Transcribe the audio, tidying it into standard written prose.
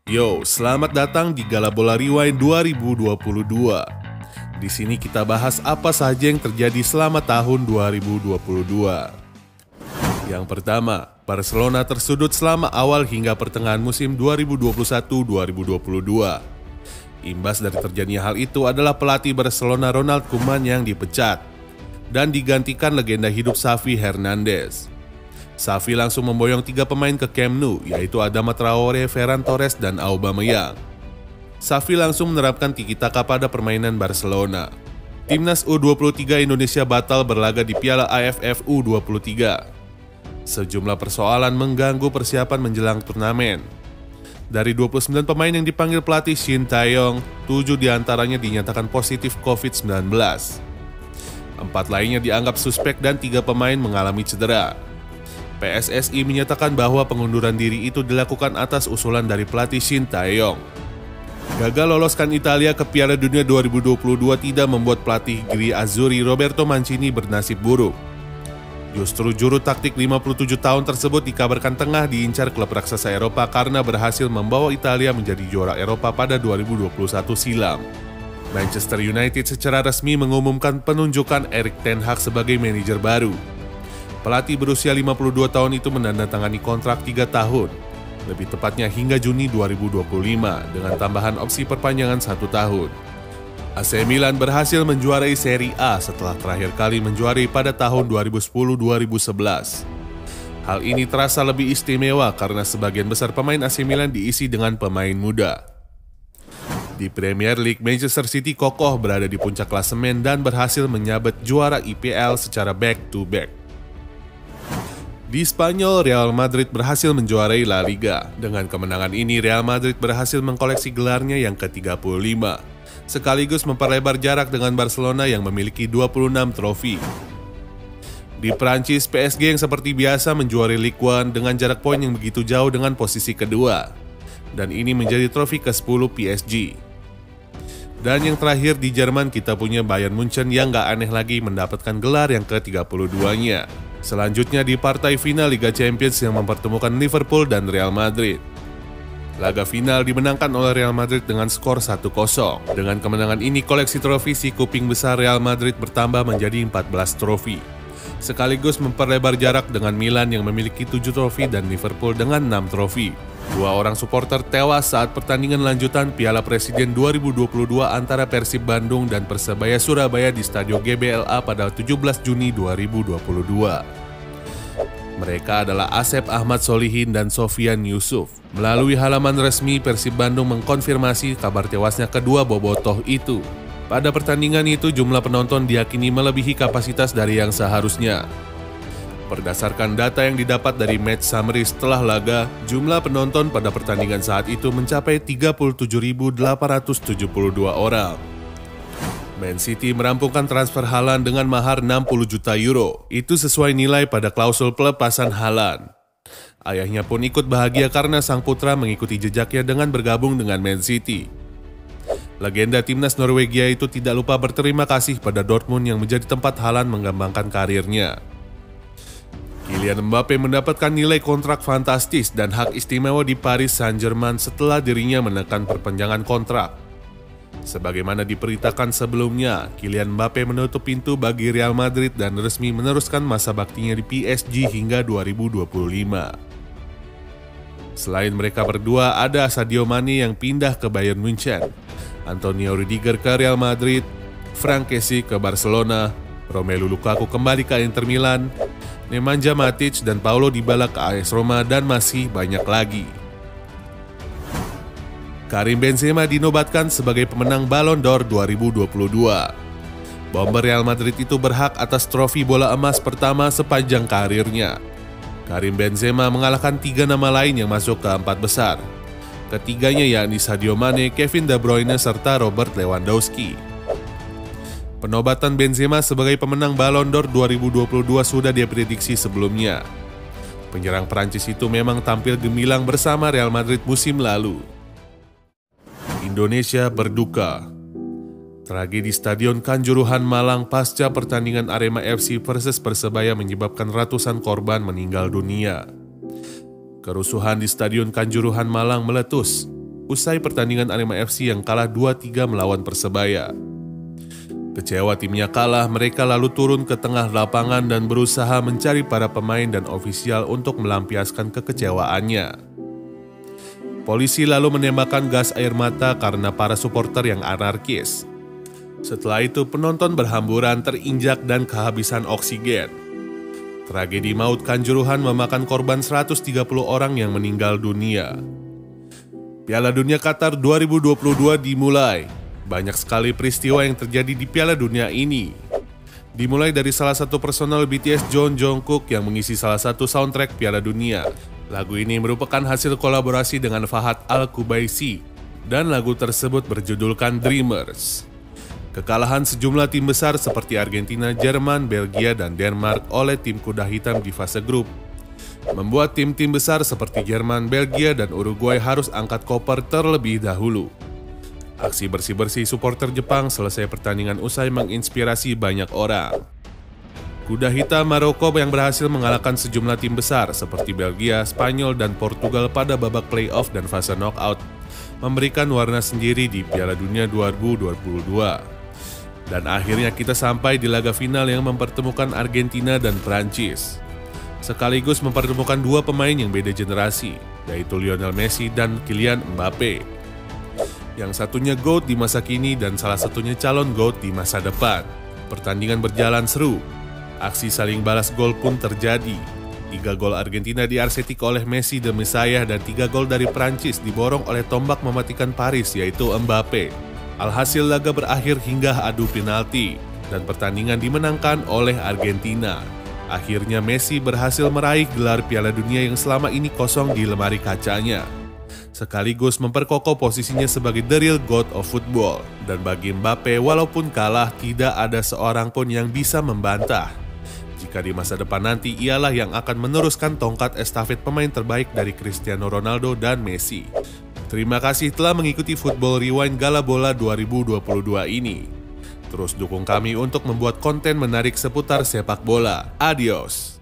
Yo, selamat datang di Gala Bola Rewind 2022. Di sini kita bahas apa saja yang terjadi selama tahun 2022. Yang pertama, Barcelona tersudut selama awal hingga pertengahan musim 2021-2022. Imbas dari terjadinya hal itu adalah pelatih Barcelona Ronald Koeman yang dipecat dan digantikan legenda hidup Xavi Hernandez. Xavi langsung memboyong 3 pemain ke Camp Nou, yaitu Adama Traore, Ferran Torres, dan Aubameyang. Xavi langsung menerapkan tiki-taka pada permainan Barcelona. Timnas U23 Indonesia batal berlaga di Piala AFF U23. Sejumlah persoalan mengganggu persiapan menjelang turnamen. Dari 29 pemain yang dipanggil pelatih Shin Tae-yong, 7 diantaranya dinyatakan positif COVID-19. 4 lainnya dianggap suspek dan 3 pemain mengalami cedera. PSSI menyatakan bahwa pengunduran diri itu dilakukan atas usulan dari pelatih Shin Tae-yong. Gagal loloskan Italia ke Piala Dunia 2022 tidak membuat pelatih Gri Azzurri Roberto Mancini bernasib buruk. Justru juru taktik 57 tahun tersebut dikabarkan tengah diincar klub raksasa Eropa karena berhasil membawa Italia menjadi juara Eropa pada 2021 silam. Manchester United secara resmi mengumumkan penunjukan Erik ten Hag sebagai manajer baru. Pelatih berusia 52 tahun itu menandatangani kontrak 3 tahun, lebih tepatnya hingga Juni 2025 dengan tambahan opsi perpanjangan 1 tahun. AC Milan berhasil menjuarai Serie A setelah terakhir kali menjuarai pada tahun 2010-2011. Hal ini terasa lebih istimewa karena sebagian besar pemain AC Milan diisi dengan pemain muda. Di Premier League, Manchester City kokoh berada di puncak klasemen dan berhasil menyabet juara IPL secara back-to-back. Di Spanyol, Real Madrid berhasil menjuarai La Liga. Dengan kemenangan ini, Real Madrid berhasil mengkoleksi gelarnya yang ke-35, sekaligus memperlebar jarak dengan Barcelona yang memiliki 26 trofi. Di Prancis, PSG yang seperti biasa menjuarai Ligue 1 dengan jarak poin yang begitu jauh dengan posisi kedua. Dan ini menjadi trofi ke-10 PSG. Dan yang terakhir di Jerman kita punya Bayern Munchen yang gak aneh lagi mendapatkan gelar yang ke-32-nya. Selanjutnya di partai final Liga Champions yang mempertemukan Liverpool dan Real Madrid. Laga final dimenangkan oleh Real Madrid dengan skor 1-0. Dengan kemenangan ini koleksi trofi si kuping besar Real Madrid bertambah menjadi 14 trofi. Sekaligus memperlebar jarak dengan Milan yang memiliki 7 trofi dan Liverpool dengan 6 trofi. 2 orang supporter tewas saat pertandingan lanjutan Piala Presiden 2022 antara Persib Bandung dan Persebaya Surabaya di Stadion GBLA pada 17 Juni 2022. Mereka adalah Asep Ahmad Solihin dan Sofian Yusuf. Melalui halaman resmi, Persib Bandung mengkonfirmasi kabar tewasnya kedua bobotoh itu. Pada pertandingan itu, jumlah penonton diyakini melebihi kapasitas dari yang seharusnya. Berdasarkan data yang didapat dari match summary setelah laga, jumlah penonton pada pertandingan saat itu mencapai 37.872 orang. Man City merampungkan transfer Haaland dengan mahar 60 juta euro. Itu sesuai nilai pada klausul pelepasan Haaland. Ayahnya pun ikut bahagia karena sang putra mengikuti jejaknya dengan bergabung dengan Man City. Legenda timnas Norwegia itu tidak lupa berterima kasih pada Dortmund yang menjadi tempat Haaland mengembangkan karirnya. Kylian Mbappe mendapatkan nilai kontrak fantastis dan hak istimewa di Paris Saint-Germain setelah dirinya menekan perpanjangan kontrak. Sebagaimana diberitakan sebelumnya, Kylian Mbappe menutup pintu bagi Real Madrid dan resmi meneruskan masa baktinya di PSG hingga 2025. Selain mereka berdua, ada Sadio Mane yang pindah ke Bayern Munchen, Antonio Rudiger ke Real Madrid, Frank Kessie ke Barcelona, Romelu Lukaku kembali ke Inter Milan, Nemanja Matic dan Paulo Dybala ke AS Roma, dan masih banyak lagi. Karim Benzema dinobatkan sebagai pemenang Ballon d'Or 2022. Bomber Real Madrid itu berhak atas trofi bola emas pertama sepanjang karirnya. Karim Benzema mengalahkan 3 nama lain yang masuk ke 4 besar. Ketiganya yakni Sadio Mane, Kevin De Bruyne, serta Robert Lewandowski. Penobatan Benzema sebagai pemenang Ballon d'Or 2022 sudah diprediksi sebelumnya. Penyerang Prancis itu memang tampil gemilang bersama Real Madrid musim lalu. Indonesia berduka. Tragedi Stadion Kanjuruhan Malang pasca pertandingan Arema FC versus Persebaya menyebabkan ratusan korban meninggal dunia. Kerusuhan di Stadion Kanjuruhan Malang meletus. usai pertandingan Arema FC yang kalah 2-3 melawan Persebaya. Kecewa timnya kalah, mereka lalu turun ke tengah lapangan dan berusaha mencari para pemain dan ofisial untuk melampiaskan kekecewaannya. Polisi lalu menembakkan gas air mata karena para supporter yang anarkis. Setelah itu penonton berhamburan, terinjak dan kehabisan oksigen. Tragedi maut Kanjuruhan memakan korban 130 orang yang meninggal dunia. Piala Dunia Qatar 2022 dimulai. Banyak sekali peristiwa yang terjadi di Piala Dunia ini. Dimulai dari salah satu personel BTS John Jungkook yang mengisi salah satu soundtrack Piala Dunia. Lagu ini merupakan hasil kolaborasi dengan Fahad Al-Kubaisi dan lagu tersebut berjudulkan Dreamers. Kekalahan sejumlah tim besar seperti Argentina, Jerman, Belgia, dan Denmark oleh tim kuda hitam di fase grup membuat tim-tim besar seperti Jerman, Belgia, dan Uruguay harus angkat koper terlebih dahulu. Aksi bersih-bersih supporter Jepang selesai pertandingan usai menginspirasi banyak orang. Kuda hitam Maroko yang berhasil mengalahkan sejumlah tim besar seperti Belgia, Spanyol, dan Portugal pada babak playoff dan fase knockout memberikan warna sendiri di Piala Dunia 2022. Dan akhirnya kita sampai di laga final yang mempertemukan Argentina dan Prancis. Sekaligus mempertemukan dua pemain yang beda generasi, yaitu Lionel Messi dan Kylian Mbappe. Yang satunya GOAT di masa kini dan salah satunya calon GOAT di masa depan. Pertandingan berjalan seru. Aksi saling balas gol pun terjadi. 3 gol Argentina diarsetik oleh Messi the Messiah dan 3 gol dari Prancis diborong oleh tombak mematikan Paris yaitu Mbappe. Alhasil laga berakhir hingga adu penalti dan pertandingan dimenangkan oleh Argentina. Akhirnya Messi berhasil meraih gelar Piala Dunia yang selama ini kosong di lemari kacanya. Sekaligus memperkokoh posisinya sebagai the real god of football. Dan bagi Mbappe, walaupun kalah, tidak ada seorang pun yang bisa membantah. Jika di masa depan nanti, ialah yang akan meneruskan tongkat estafet pemain terbaik dari Cristiano Ronaldo dan Messi. Terima kasih telah mengikuti Football Rewind Gala Bola 2022 ini. Terus dukung kami untuk membuat konten menarik seputar sepak bola. Adios!